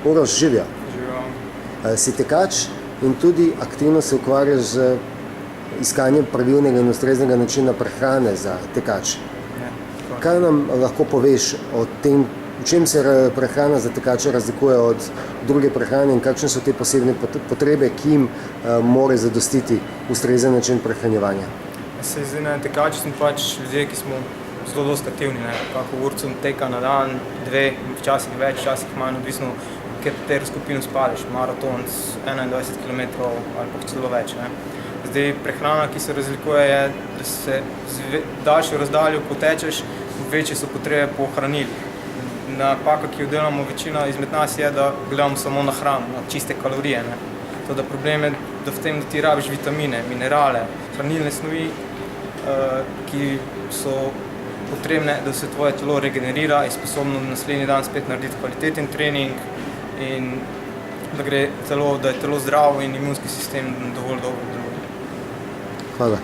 Uroš, živijo. Živijo. Si tekač in tudi aktivno se ukvarjaš z iskanjem pravilnega in ustreznega načina prehrane za tekač. Kaj nam lahko poveš o tem, v čem se prehrana za tekače razlikuje od druge prehrane in kakšne so te posebne potrebe, ki jim mora zadostiti ustrezen način prehranjevanja? Se zdi, tekači smo pač ljudje, ki smo zelo dosti aktivni, kako urco teka na dan, 2, včasih več, včasih manj, odvisno katero skupino spadaš, maraton, 21 km ali pa celo več. Zdaj, prehrana, ki se razlikuje, je, da se z daljšo razdaljo, ko tečeš, večje so potrebe po hranilih. Napaka, ki jo delamo večina izmed nas, je, da gledamo samo na hrano, na čiste kalorije. Toda problem je, da v tem, da ti rabiš vitamine, minerale, hranilne snovi, ki so potrebne, da se tvoje telo regenerira, je sposobno naslednji dan spet narediti kvaliteten trening in da je telo zdravo in imunski sistem dovolj dobro deluje. Hvala.